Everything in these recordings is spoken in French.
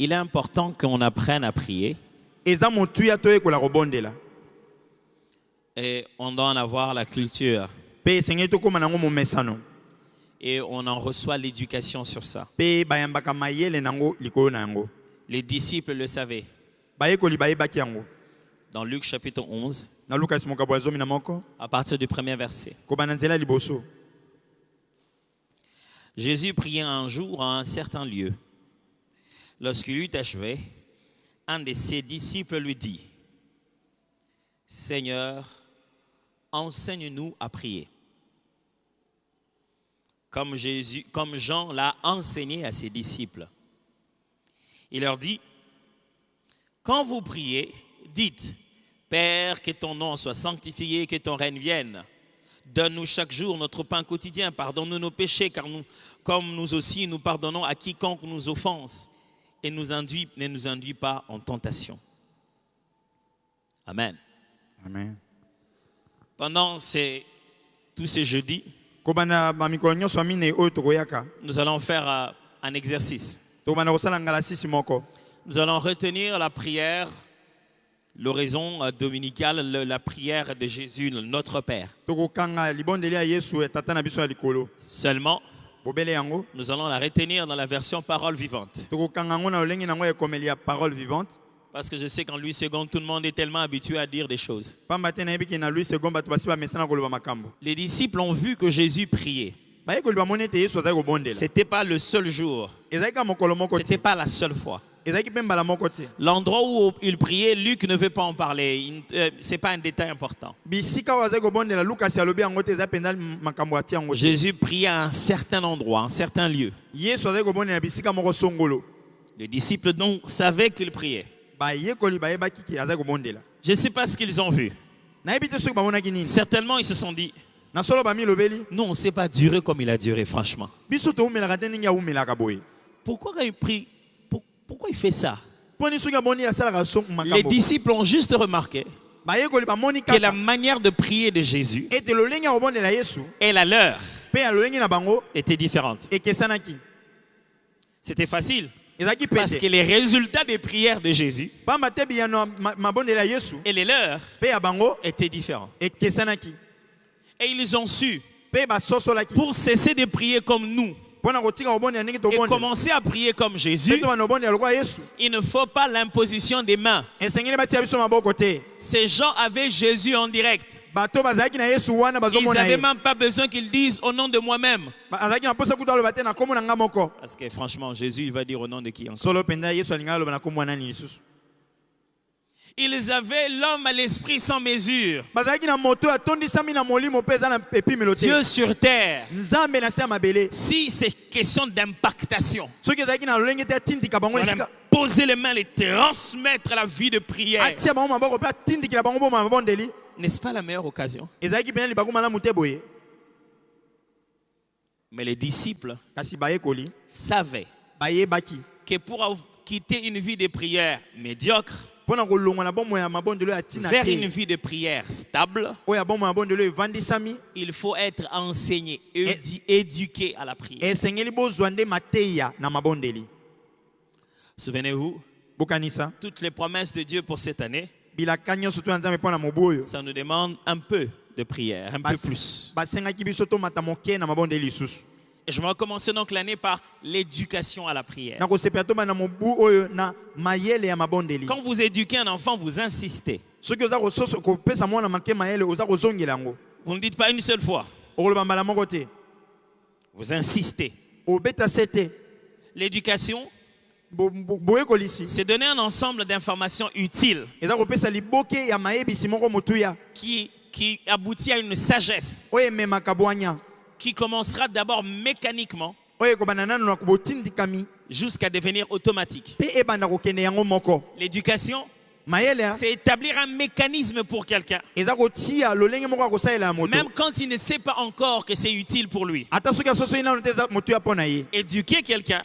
il est important qu'on apprenne à prier. Et on doit en avoir la culture. Et on en reçoit l'éducation sur ça. Les disciples le savaient. Dans Luc chapitre 11, à partir du premier verset. Jésus priait un jour à un certain lieu. Lorsqu'il eut achevé, un de ses disciples lui dit: Seigneur, enseigne-nous à prier, comme Jean l'a enseigné à ses disciples. Il leur dit: quand vous priez, dites: Père, que ton nom soit sanctifié, que ton règne vienne. Donne-nous chaque jour notre pain quotidien. Pardonne-nous nos péchés, comme nous aussi nous pardonnons à quiconque nous offense. Et ne nous induis pas en tentation. Amen. Amen. Pendant tous ces jeudis, nous allons faire un exercice. Nous allons retenir la prière, l'oraison dominicale, la prière de Jésus, notre Père. Seulement, nous allons la retenir dans la version parole vivante. Parce que je sais qu'en Louis II, tout le monde est tellement habitué à dire des choses. Les disciples ont vu que Jésus priait. Ce n'était pas le seul jour. Ce n'était pas la seule fois. L'endroit où il priait, Luc ne veut pas en parler. Ce n'est pas un détail important. Jésus priait à un certain endroit, un certain lieu. Les disciples donc savaient qu'il priait. Je ne sais pas ce qu'ils ont vu. Certainement, ils se sont dit: nous, on ne sait pas durer comme il a duré, franchement. Pourquoi il prie? Pourquoi il fait ça? Les disciples ont juste remarqué que la manière de prier de Jésus et la leur était différente. C'était facile. Parce que les résultats des prières de Jésus et les leurs étaient différents. Et ils ont su, pour cesser de prier comme nous et commencer à prier comme Jésus, il ne faut pas l'imposition des mains. Ces gens avaient Jésus en direct. Ils n'avaient même pas besoin qu'ils disent au nom de moi-même. Parce que franchement, Jésus, il va dire au nom de qui encore? Ils avaient l'homme à l'esprit sans mesure. Dieu sur terre. Si c'est question d'impactation, poser les mains, les transmettre la vie de prière, n'est-ce pas la meilleure occasion? Mais les disciples savaient que pour quitter une vie de prière médiocre vers une vie de prière stable, il faut être enseigné, éduqué à la prière. Souvenez-vous, toutes les promesses de Dieu pour cette année, ça nous demande un peu de prière, un peu plus. Et je vais commencer donc l'année par l'éducation à la prière. Quand vous éduquez un enfant, vous insistez. Vous ne dites pas une seule fois. Vous insistez. L'éducation, c'est donner un ensemble d'informations utiles qui aboutit à une sagesse qui commencera d'abord mécaniquement jusqu'à devenir automatique. L'éducation, c'est établir un mécanisme pour quelqu'un, même quand il ne sait pas encore que c'est utile pour lui. Éduquer quelqu'un,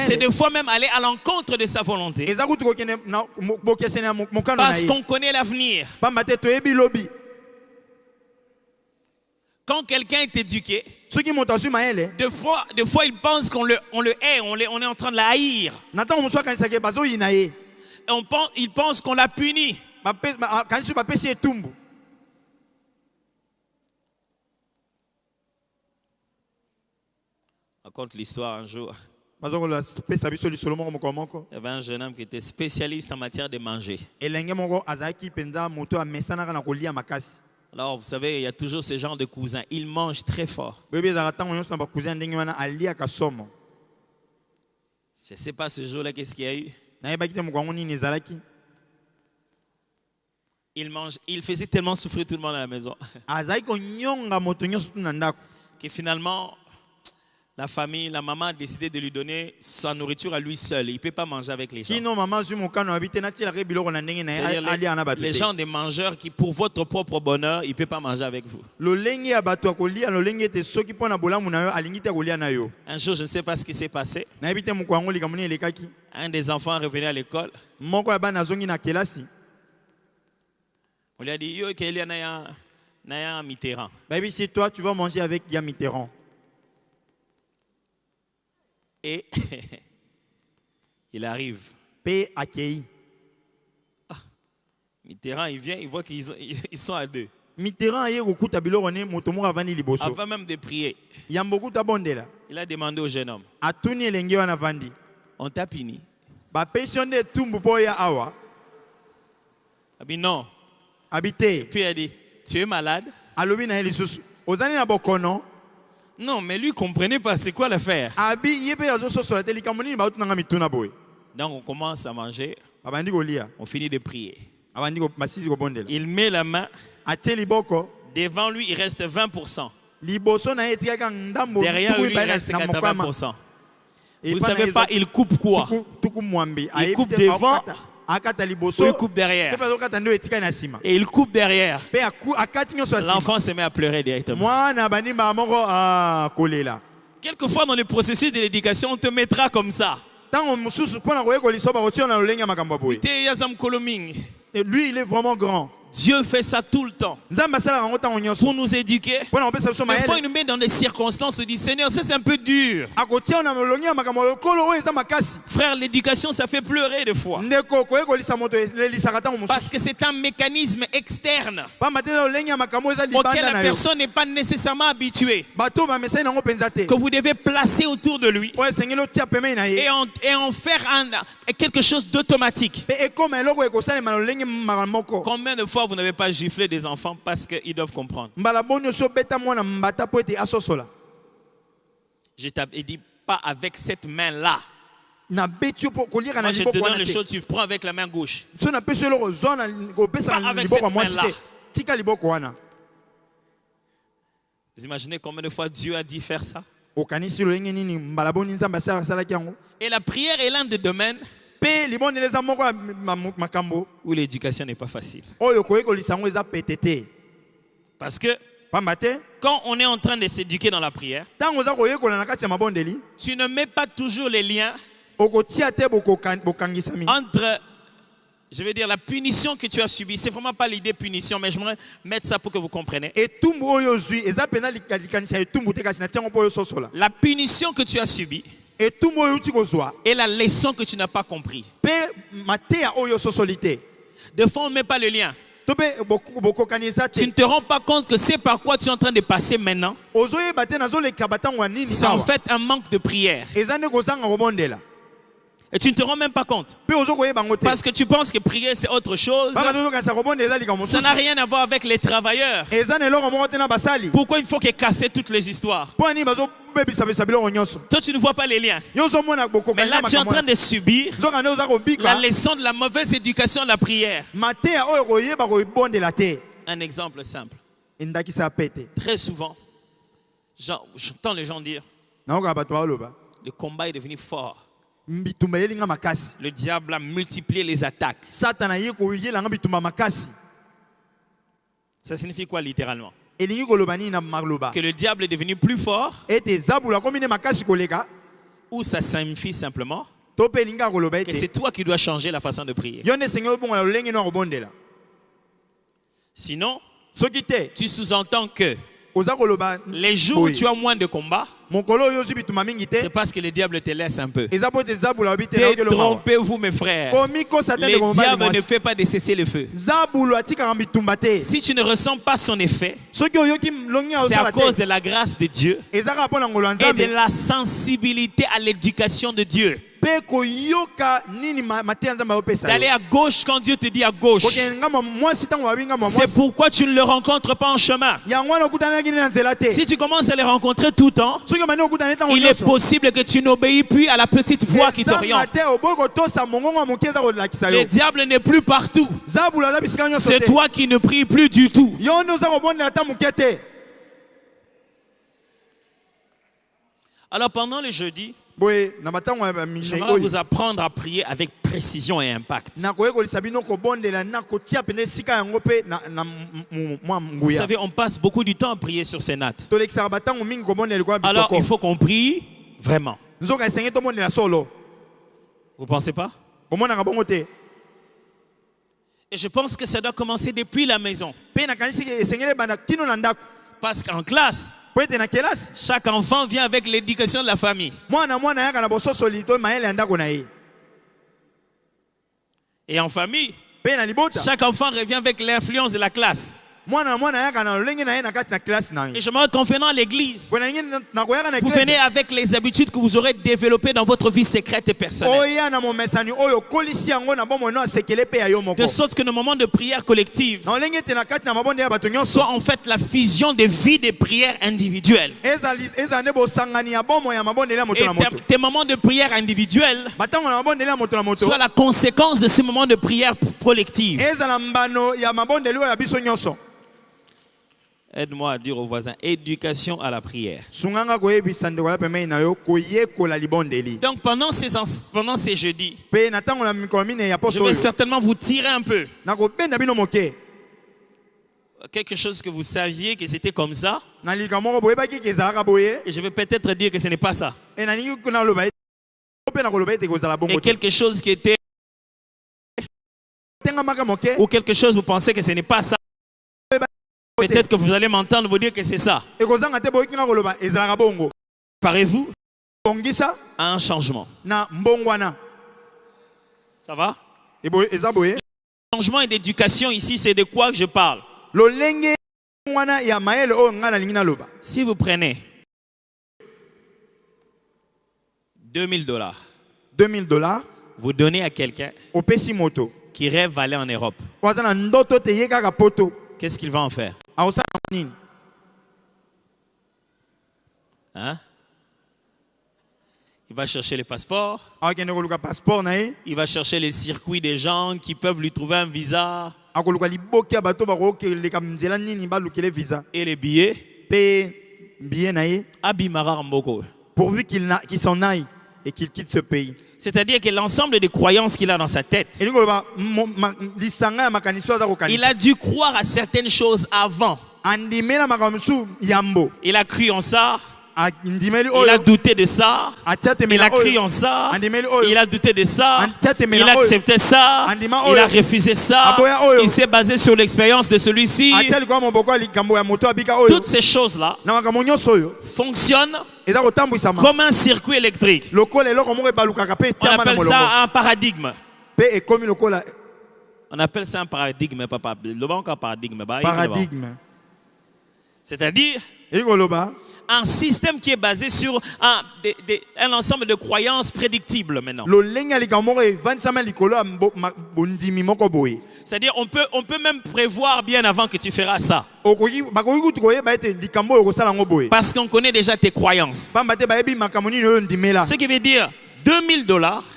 c'est des fois même aller à l'encontre de sa volonté, parce qu'on connaît l'avenir. Quand quelqu'un est éduqué, Des fois, il pense qu'on le hait, on est en train de la haïr. Il pense qu'on l'a puni. On raconte l'histoire un jour. Il y avait un jeune homme qui était spécialiste en matière de manger. Alors, vous savez, il y a toujours ce genre de cousins. Ils mangent très fort. Je ne sais pas ce jour-là, qu'est-ce qu'il y a eu. Il faisait tellement souffrir tout le monde à la maison. Que finalement, la famille, la maman a décidé de lui donner sa nourriture à lui seul. Il ne peut pas manger avec les gens. Les gens des mangeurs qui, pour votre propre bonheur, il ne peut pas manger avec vous. Un jour, je ne sais pas ce qui s'est passé. Un des enfants est revenu à l'école. On lui a dit, yo, qu'il y a un Mitterrand. Baby, si toi, tu vas manger avec Yann Mitterrand. Et il arrive. Ah, Mitterrand, il vient, il voit qu'ils sont à deux. Mitterrand avant même de prier, il a demandé au jeune homme, on t'a puni? Il dit non. Et puis il a dit, tu es malade? Non, mais lui ne comprenait pas c'est quoi l'affaire. Donc on commence à manger, on finit de prier. Il met la main, devant lui il reste 20%. Derrière lui il reste 80%. Vous ne savez pas, il coupe quoi? Il coupe devant ou il coupe derrière. Et il coupe derrière. L'enfant se met à pleurer directement. Quelquefois dans le processus de l'éducation, on te mettra comme ça. Et lui, il est vraiment grand. Dieu fait ça tout le temps pour nous éduquer. Mais fois, il nous met dans des circonstances où il dit Seigneur, ça c'est un peu dur. Frère, l'éducation ça fait pleurer des fois. Parce que c'est un mécanisme externe auquel la personne n'est pas nécessairement habituée, que vous devez placer autour de lui et en faire quelque chose d'automatique. Combien de fois vous n'avez pas giflé des enfants parce qu'ils doivent comprendre? Je t'ai dit pas avec cette main-là. Moi, je te donne les choses, tu prends avec la main gauche. Pas avec cette main-là. Vous imaginez combien de fois Dieu a dit faire ça? Et la prière est l'un des domaines où l'éducation n'est pas facile. Parce que quand on est en train de s'éduquer dans la prière, tu ne mets pas toujours les liens entre, je veux dire, la punition que tu as subie. C'est vraiment pas l'idée punition, mais je voudrais mettre ça pour que vous compreniez. La punition que tu as subie et la leçon que tu n'as pas compris. Des fois, on ne met pas le lien. Tu ne te rends pas compte que c'est par quoi tu es en train de passer maintenant. C'est en fait un manque de prière. Et tu ne te rends même pas compte. Parce que tu penses que prier c'est autre chose. Ça n'a rien à voir avec les travailleurs. Pourquoi il faut casser toutes les histoires? Toi tu ne vois pas les liens. Mais là tu es en train de subir la leçon de la mauvaise éducation de la prière. Un exemple simple. Très souvent, j'entends les gens dire le combat est devenu fort. Le diable a multiplié les attaques. Ça signifie quoi littéralement? Que le diable est devenu plus fort? Ou ça signifie simplement que c'est toi qui dois changer la façon de prier? Sinon, tu sous-entends que oza koloba Les jours où tu as moins de combats, mokolo oyo ozwi bituma mingi te c'est parce que le diable te laisse un peu. eza po te zabula obi te na okelo mawa Détrompez-vous, mes frères. komikosa te Le ndeko mobali diable ne mwasi fait pas de cesser le feu. zabulu atikaka bitumba te Si tu ne ressens pas son effet, soki oyoki longi c'est à ozala cause te de la grâce de Dieu eza kaka mpo na ngolo ya et de nzambe la sensibilité à l'éducation de Dieu. mpe koyoka nini mateya ya nzambe ayopesa D'aller yo à gauche quand Dieu te dit à gauche. kokende ngambo mwasi ntango babi ngambo C'est mwasi pourquoi tu ne le rencontres pas en chemin. yango wana okutanaki nini na nzela te Si tu commences à les rencontrer tout le temps, soki obandi okutana ntango il est nyonso possible que tu n'obéis plus à la petite voix qui ezanga t'oriente. te oboyi kotosa mongongo ya moke eza kolakisa Le yo diable n'est plus partout. zabulu aza bisika nyonso C'est te toi qui ne pries plus du tout. yo nde oza kobondela ata moke te Alors pendant le jeudi, boye na batango ya bamine j'aimerais oyo vous apprendre à prier avec précision et impact. nakoyekolisa bino kobondela na kotia pene esika yango mpe na mwa Vous nguya savez, on passe beaucoup du temps à prier sur ces nattes. tolekisaka batango mingi kobondela likolo ya Alors il bitoko faut qu'on prie vraiment. nzoka esenge tobondela solo Vous pensez pas? omonaka bongo te Et je pense que ça doit commencer depuis la maison. mpe nakanisi esengeli ebanda kino na ndako Parce qu'en classe, po ete na kelasi chaque enfant vient avec l'éducation de la famille. mwana ayaka na bososoli to mayele ya ndako na ye Et en famille, mpe na libota chaque enfant revient avec l'influence de la classe. mwana ayaka na lolenge na ye na kati na kelasi na Et ye je me qu'en venant à l'église, po nalingi nakoyaka na vous venez eklesi avec les habitudes que vous aurez développées dans votre vie secrète et personnelle. oya na momesani oyo okolisi yango na bomoi no asekele mpe ya yo moko De sorte que nos moments de prière collective na olenge ete na kati na mabonde ya bato nyonso soient en fait la fusion des vies des prières individuelles. eza nde bosangani ya bomoi ya mabondeli ya moto Et na moto tes moments de prière individuels batango na mabondeli ya moto na moto soient la conséquence de ces moments de prière collective. eza na mbano ya mabondeli oyo ya biso nyonso Aide-moi à dire aux voisins, éducation à la prière. sunganga koyebisa ndeko ya pembeni na yo koyekola libondeli Donc pendant ces jeudis, mpe na ntango na mikolo mine ya je poso vais oyo certainement vous tirer un peu. nakobenda bino moke Quelque chose que vous saviez que c'était comme ça, na likambo moko boyebaki eke ezalaka boye et je vais peut-être dire que ce n'est pas ça. e nalingi naloba mpe nakoloba ete kozala Et bongo te quelque chose qui était, tengamaka moke ou quelque chose vous pensez que ce n'est pas ça. Peut-être que vous allez m'entendre vous dire que c'est ça. ekozanga te boyoki nga koloba ezalaka bongo Parez-vous bongisa à un changement. na mbongwana Ça va? eza boye Changement et d'éducation ici, c'est de quoi que je parle. lolenge wana ya mayele oyo nga nalingi naloba Si vous prenez $2000, 2000 dollars vous donnez à quelqu'un opesi moto qui rêve aller en Europe, po aza na ndoto te ye kaka poto qu'est-ce qu'il va en faire? akosala nini Hein? Il va chercher les passeports, akokende koluka passeport na ye il va chercher les circuits des gens qui peuvent lui trouver un visa akoluka liboki ya bato bakokeleka nzela nini balukele visa et les billets. mpe billet na ye Abimara Mboko. pourvu qu'il s'en aille et qu'il quitte ce pays C'est-à-dire que l'ensemble des croyances qu'il a dans sa tête, elingi koloba lisanga ya makanisi oyo aza il kokanisa a dû croire à certaines choses avant. andimela makambo mosusu yambo Il a cru en ça, andimeli il a oyo douté de ça, atia il temela a cru oyo en ça, andimeli oyo il a douté de ça, il a oyo. accepté ça, Andima il a oyo. refusé ça, Aboya oyo. il s'est basé sur l'expérience de celui-ci. atia likolo moboko ya likambo ya moto abika oyo Toutes ces choses-là na makambo nyonso oyo fonctionnent eza kotambwisama comme un circuit électrique. lokola eloko moko ebalukaka mpe On etiama na appelle molongo ça un paradigme. mpe ekomi lokola On appelle ça un paradigme, papa. Le bon cas paradigme. paradigme C'est-à-dire elingi koloba un système qui est basé sur un ensemble de croyances prédictibles maintenant. lolenge ya likambo moko evandisama likolo ya bondimi moko boye C'est-à-dire on peut même prévoir bien avant que tu feras ça. bakoki kutu koyeba ete likambo oyo okosala yango boye Parce qu'on connaît déjà tes croyances. pamba te bayebi makambo nini oyo ndimela Ce qui veut dire $2000,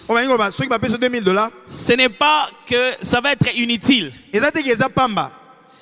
obalingi koloba soki bapesi 2000 dollars ce n'est pas que ça va être inutile. eza teke eza pamba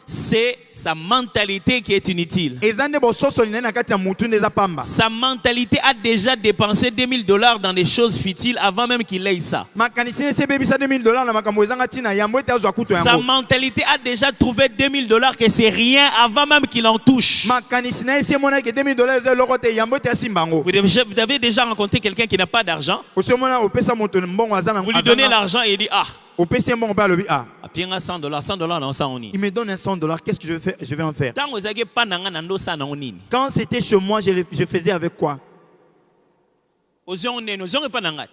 C'est sa mentalité qui est inutile. eza nde bososoli na ye na kati ya mutu nde eza pamba Sa mentalité a déjà dépensé $2000 dans des choses futiles avant même qu'il ait ça. makanisi esi ebebisa 2000 dollars na makambo ezanga ntina yambo ete azwa kutu Sa yango mentalité a déjà trouvé $2000 que c'est rien avant même qu'il en touche. makanisi na ye esi emonaki 2000 dollars eza eloko te yambo ete asimba yango Vous avez déjà rencontré quelqu'un qui n'a pas d'argent. osi omona opesa moto mbongo aza na Vous lui donnez l'argent et il dit, ah, Au PC, mon père, le ah. Apienga $100, $100 dans ça on y. Il me donne un $100. Qu'est-ce que je vais faire? Je vais en faire. Tant vous avez pas nanga nando ça na onini. Quand c'était chez moi, je faisais avec quoi?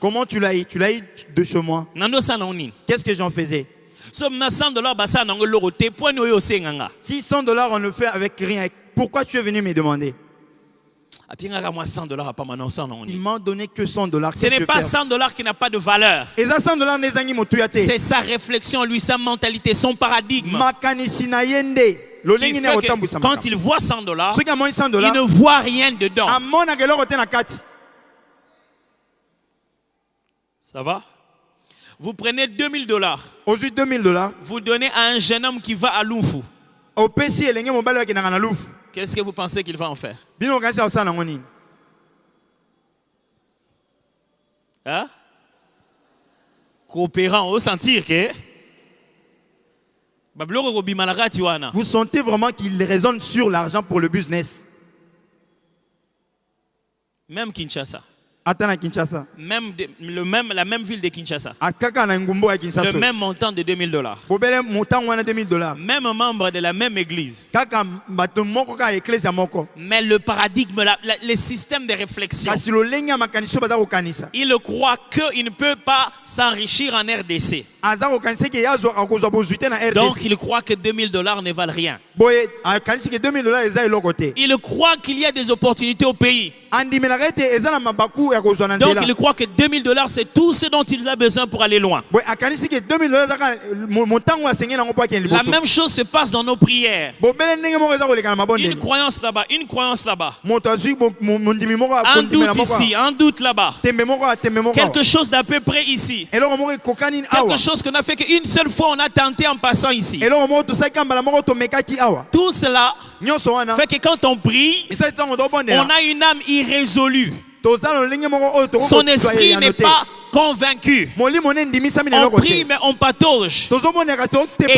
Comment tu l'as eu? Tu l'as eu de chez moi. Nando ça na onini. Qu'est-ce que j'en faisais? So na $100 basa na ngolo te point oyo senganga. Si $100 on le fait avec rien, pourquoi tu es venu me demander? Apienga moi $100 pas maintenant ça na onini. Il m'a donné que $100. Ce n'est pas $100 qui n'a pas de valeur. Et ça $100 nezangi motuyate. C'est sa réflexion, lui, sa mentalité, son paradigme. Makanisi na yende. Qui fait que quand il voit $100, il ne voit rien dedans. Ça va? Vous prenez $2000. Aujourd'hui $2000. Vous donnez à un jeune homme qui va à Lufu. Qu'est-ce que vous pensez qu'il va en faire? Hein? Coopérant, au sentir que vous sentez vraiment qu'il raisonne sur l'argent pour le business. Même Kinshasa. Atana Kinshasa. Même la même ville de Kinshasa. Le même montant de $2000. Même membre de la même église. Mais le paradigme, le système de réflexion, il croit qu'il ne peut pas s'enrichir en RDC. Donc il croit que $2000 ne valent rien. Il croit qu'il y a des opportunités au pays. Donc il croit que $2000 c'est tout ce dont il a besoin pour aller loin. La même chose se passe dans nos prières. Une croyance là-bas, une croyance là-bas. Un doute ici, un doute là-bas. Quelque chose d'à peu près ici. Quelque chose qu'on a fait qu'une seule fois on a tenté en passant ici. Tout cela fait que quand on prie, on a une âme irrésolue. Son esprit n'est pas convaincu. On prie mais on patauge. Et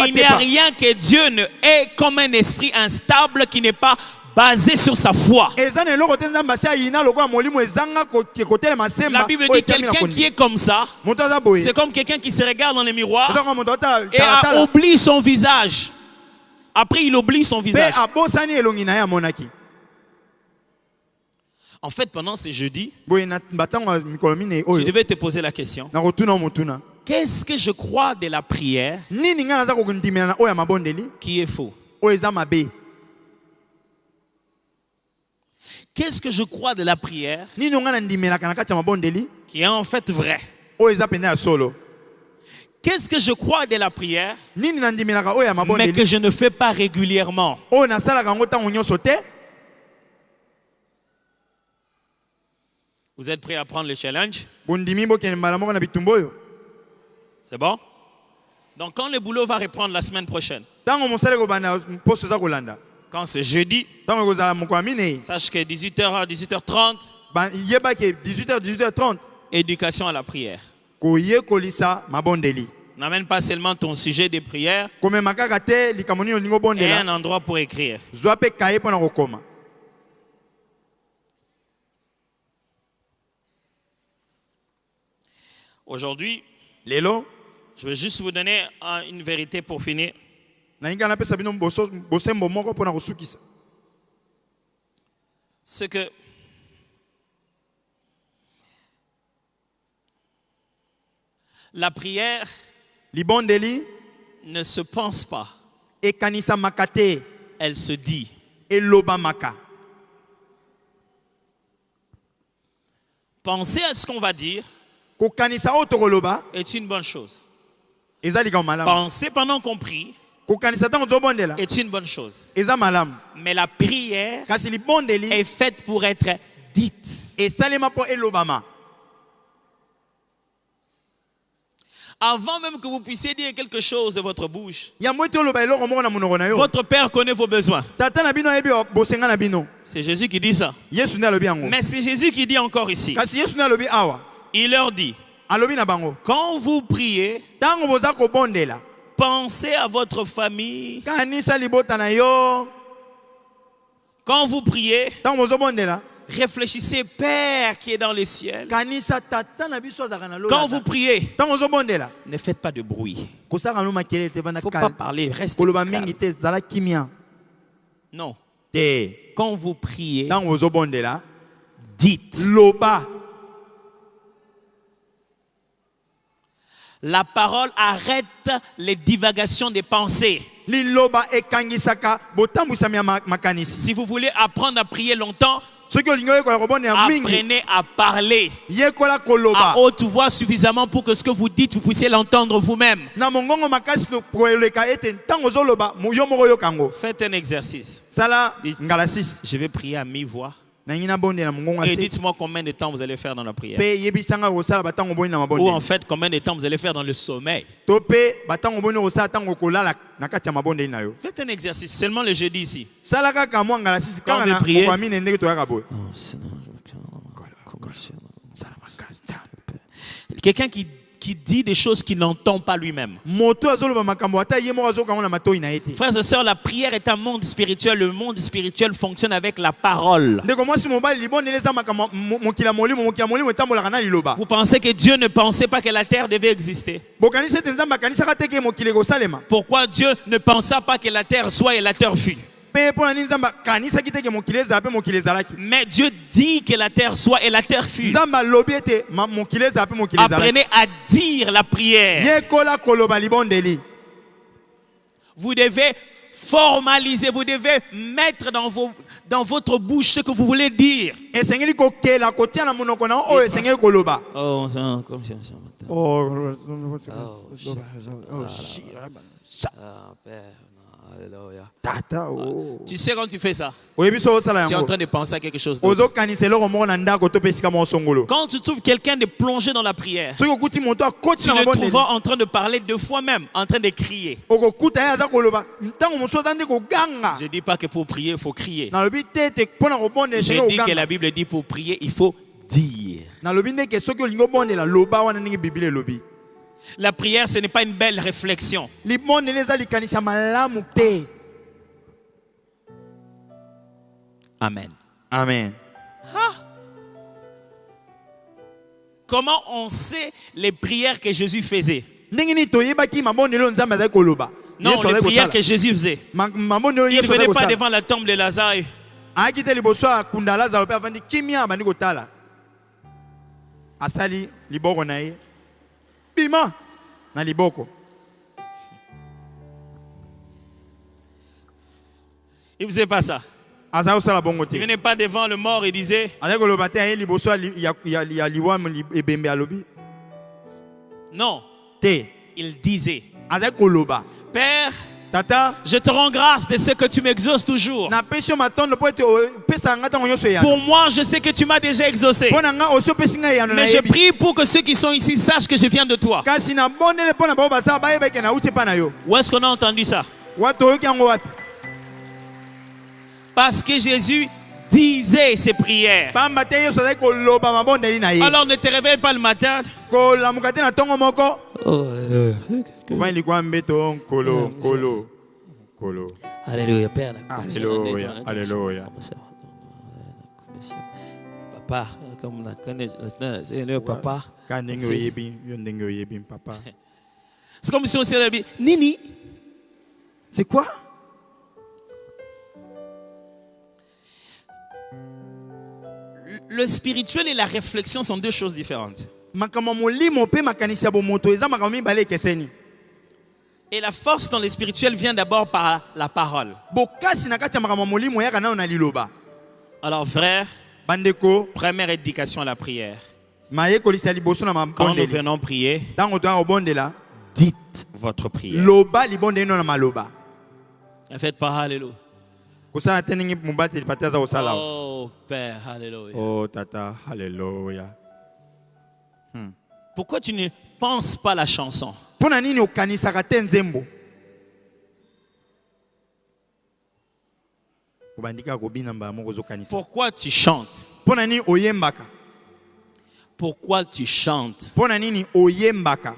il n'y a rien que Dieu ne est comme un esprit instable qui n'est pas basé sur sa foi. La Bible dit quelqu'un qui est comme ça, c'est comme quelqu'un qui se regarde dans le miroir et oublie son visage. Après il oublie son visage. En fait, pendant ce jeudi, je devais te poser la question. Qu'est-ce que je crois de la prière qui est faux? Qu'est-ce que je crois de la prière qui est en fait vrai? Qu'est-ce que je crois de la prière mais que je ne fais pas régulièrement? Vous êtes prêts à prendre le challenge? C'est bon? Donc quand le boulot va reprendre la semaine prochaine, quand c'est jeudi, sache que 18h à 18h30, 18h30, éducation à la prière. N'amène pas seulement ton sujet de prière et un endroit pour écrire. Aujourd'hui, je vais juste vous donner une vérité pour finir. C'est que la prière ne se pense pas. Elle se dit. Penser à ce qu'on va dire est une bonne chose. Penser pendant qu'on prie est une bonne chose. Mais la prière est faite pour être dite. Avant même que vous puissiez dire quelque chose de votre bouche, votre Père connaît vos besoins. C'est Jésus qui dit ça. Mais c'est Jésus qui dit encore ici. Il leur dit, quand vous priez, pensez à votre famille. Quand vous priez, Réfléchissez, Père qui est dans les ciels. Kanisa tata na biso azaka na lola. Quand vous priez, Tango zobondela. ne faites pas de bruit. Kosaka no makelele te Il bana ne faut pas calme. parler, restez Koloba calme. mingi te zala kimia. Non. Te. Quand vous priez, Tango zobondela. dites. Loba. La parole arrête les divagations des pensées. Liloba ekangisaka botambwisa mia makanisi. Si vous voulez apprendre à prier longtemps, Soki olingo yekola kobondela mingi. apprenez à parler Yekola à koloba. haute voix suffisamment pour que ce que vous dites, vous puissiez l'entendre vous-même. Na mongongo makasi no koeleka ete tango zoloba yo moko yokango. Faites un exercice. Sala Dites. ngala 6. Je vais prier à mi-voix. Na ngina bondela mongongo Et ase. dites-moi combien de temps vous allez faire dans la prière. Pe yebisanga kosala batango boni na Ou en mabondela. fait, combien de temps vous allez faire dans le sommeil. To pe batango boni kosala tango kolala na kati ya mabondeli na yo. Faites un exercice. Seulement le jeudi ici. Sala kaka mwa ngala 6 Quand kaka on na veut prier. moko amine ndenge toyaka boye. Quelqu'un qui dit des choses qu'il n'entend pas lui-même. Moto azoloba makambo ata ye moko azokango na matoi na ete. Frères et sœurs, la prière est un monde spirituel. Le monde spirituel fonctionne avec la parole. Ndeko mwasi mobali libondeli eza makambo mokila molimo etambolaka na liloba. Vous pensez que Dieu ne pensait pas que la terre devait exister? Bokanisi ete nzambe akanisaka te ke mokili ekosalema. Pourquoi Dieu ne pensa pas que la terre soit et la terre fut? Pe mpona nini nzambe akanisaki te ke mokili ezala mpe mokili ezalaki. Mais Dieu dit que la terre soit et la terre fut. Nzambe alobi ete mokili ezala mpe mokili ezalaki. Apprenez à dire la prière. Yekola koloba libondeli. Vous devez formaliser, vous devez mettre dans votre bouche ce que vous voulez dire. Esengeli kokela kotia na monoko na oyo esengeli koloba. Oh, ça, comme ça. Alléluia. Tata Tu sais quand tu fais ça, oyebi so osala tu es en yango. train de penser à quelque chose d'autre. Ozokanisa eloko moko na ndako to pe esika moko songolo. Quand tu trouves quelqu'un de plongé dans la prière, Soki okuti moto akoti tu na le mabondeli. trouves en train de parler deux fois même, en train de crier. Okokuta ye aza koloba ntango mosusu aza nde koganga. Je ne dis pas que pour prier, il faut crier. Nalobi te ete mpona kobondela Je esengeli dis que la koganga. Bible dit pour prier, il faut dire. Nalobi ndeke soki olingi obondela loba wana ndenge biblia elobi. La prière, ce n'est pas une belle réflexion. Libondeli eza likanisa malamu te. Amen. Amen. Comment on sait les prières que Jésus faisait? Ndenge nini toyebaki mabondeli oyo nzambe azali koloba. Non, Yesu les azali prières kosala. que Jésus faisait. Mabondeli oyo Il Yesu ne venait azali pas kosala. devant la tombe de Lazare. Ayaki te liboso ya kunda Lazaro mpe avandi kimia abandi kotala. Asali liboko na ye. Bima na liboko. Il ne faisait pas ça. Azali kosala bongo Il te. ne venait pas devant le mort et disait, Azali koloba te aye liboso ya liwamu ebembe alobi. non, Te. il disait, Azali koloba. Père, Tata, je te rends grâce de ce que tu m'exauces toujours. na pesi yo matondo po ete opesa nga ntango nyonso eyano. Pour moi, je sais que tu m'as déjà exaucé. Mpo na nga osi opesi nga eyano na Mais je yebi. prie pour que ceux qui sont ici sachent que je viens de toi. Kasi na bondele mpo na bao basala bayeba eke nauti epa na yo. Où est-ce qu'on a entendu ça? Watu oyoki yango wapi? Parce que Jésus disait ses prières. Pamba te Yesu azali koloba mabondeli na ye. Alors ne te réveille pas le matin. Kolamuka te na ntongo moko. Ovani likwa mbeto nkolo nkolo nkolo. Alléluia, Père. Alléluia, alléluia. Papa, comme la connaît, Seigneur, papa. Ka ndenge oyebi yo ndenge oyebi papa. C'est comme si on s'est dit, Nini. C'est quoi? Le spirituel et la réflexion sont deux choses différentes. Makambo molimo pe makanisi ya bomoto eza makambo mibale ekeseni. Et la force dans le spirituel vient d'abord par la parole. Bokasi na kati ya makambo molimo yaka nano na liloba. Alors frère, Bandeko, première éducation à la prière. mayekolisa liboso na Quand nous mabondeli. venons prier, Tango toya kobondela, dites votre prière. loba libondeli no na maloba. Ne faites pas Alléluia. Kosala te ndenge mobateli pate aza kosala. Oh Père, Alléluia. Oh tata, haleluya. Pourquoi tu ne penses pas la chanson? Pona nini okanisaka te nzembo? Obandika kobina mbala moko ozokanisa. Pourquoi tu chantes? Pona nini oyembaka? Pourquoi tu chantes? Pona nini oyembaka?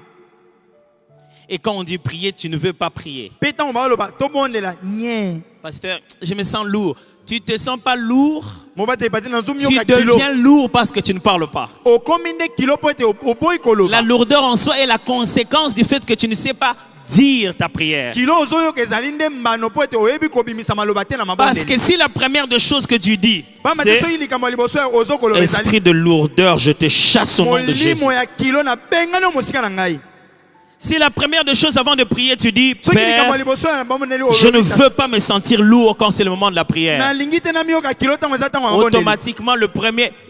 Et quand on dit prier, tu ne veux pas prier. Pe tango baloba tobondela nye. Pasteur, je me sens lourd. Tu ne te sens pas lourd. Moba te pati na zoom yo Tu ka kilo. deviens lourd parce que tu ne parles pas. O combien kilo po ete o boy koloba. La lourdeur en soi est la conséquence du fait que tu ne sais pas dire ta prière. Kilo ozoyo ke zalinde mbano po ete oyebi ko bimisa maloba te na mabondeli. Parce que si la première des choses que tu dis, Ba mate so c'est ili kama liboso ya ozo koloba ezali. esprit de lourdeur, je te chasse au nom de Jésus. Molimo ya kilo na benga no mosika na ngai. Si la première des choses avant de prier, tu dis, So ili kama Père, liboso ya bamondeli je ne veux pas me sentir lourd quand c'est le moment de la prière. na lingi te na miyo ka kilo tango za tango mabondeli. Automatiquement,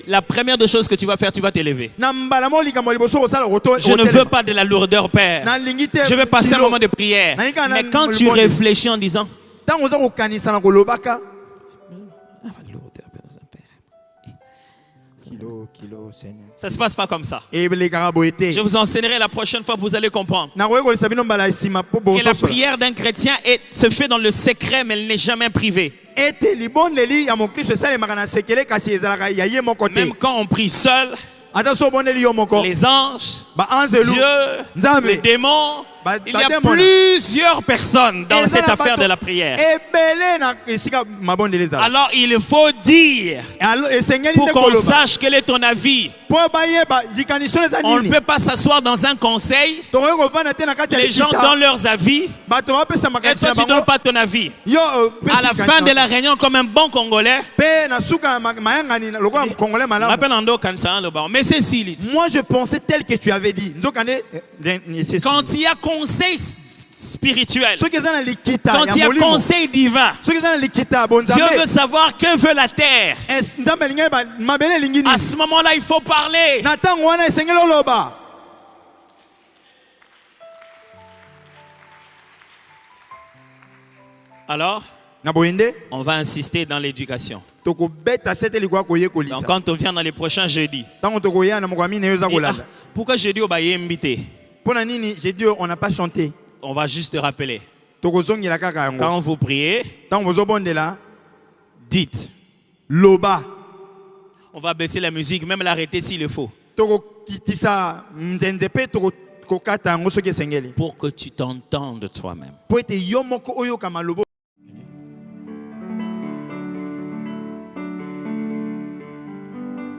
la première des choses que tu vas faire, tu vas t'élever. Na mbala mo likama liboso ko sala roto. Je ne veux pas de la lourdeur, Père. Na lingi te. Je vais passer un moment de prière. Mais quand tu réfléchis en disant, Tango za ko kanisa na kolobaka. Kilo Seigneur. ça ne se passe pas comme ça. Et les karaboete. Je vous enseignerai la prochaine fois, vous allez comprendre. Na ko ko sabino mbala sima po bo Que la so. prière d'un chrétien se fait dans le secret, mais elle n'est jamais privée. Ete libondeli ya mokristo sale makana sekele kasi ezalaka ya ye moko te. Même quand on prie seul, Ata so bondeli yo moko. les anges, Ba anzelu. Dieu, les démons, il y a démons. plusieurs personnes dans cette Ezala affaire bato de la prière. Ebele na esika mabondeli ezala. Alors il faut dire Alors esengeli pour te qu'on koloba. sache quel est ton avis. Po ba yeba likaniso eza On ne nini. peut pas s'asseoir dans un conseil. Tokoki kovanda te na kati ya Les gens likita. donnent leurs avis Bato bapesa et makanisi toi na tu ne bango. donnes pas ton avis. Yo À la fin de la réunion, comme un bon Congolais, pe na suka mayangani lokola congolais on malamu. appelle Ando Kansa, mais c'est si. Moi je pensais tel que tu avais dit. Nzokane Quand il y a conseil spirituel, soki eza na likita quand il y ya a molimo. conseil divin, Soki eza na likita Dieu veut bonzambe. savoir que veut la terre. Nzambe alingi ba mabele elingi À nini. ce moment-là, il faut parler. Na ntango wana esengeli oloba. Alors, Na boyende on va insister dans l'éducation. tokobeta sete likwa koyekolisa. Donc, quand on vient dans les prochains jeudis, Ntango tokoya na moko mine yo za kolanda. pourquoi jeudi au invité? Pona nini j'ai dit on n'a pas chanté. On va juste te rappeler. Tokozongela kaka yango. Quand vous priez, Ntango bozobondela dites. loba. On va baisser la musique, même l'arrêter s'il le faut. Tokokitisa nzenze pe tokokata yango soki esengeli. Pour que tu t'entendes toi-même. Po ete yo moko oyoka malobo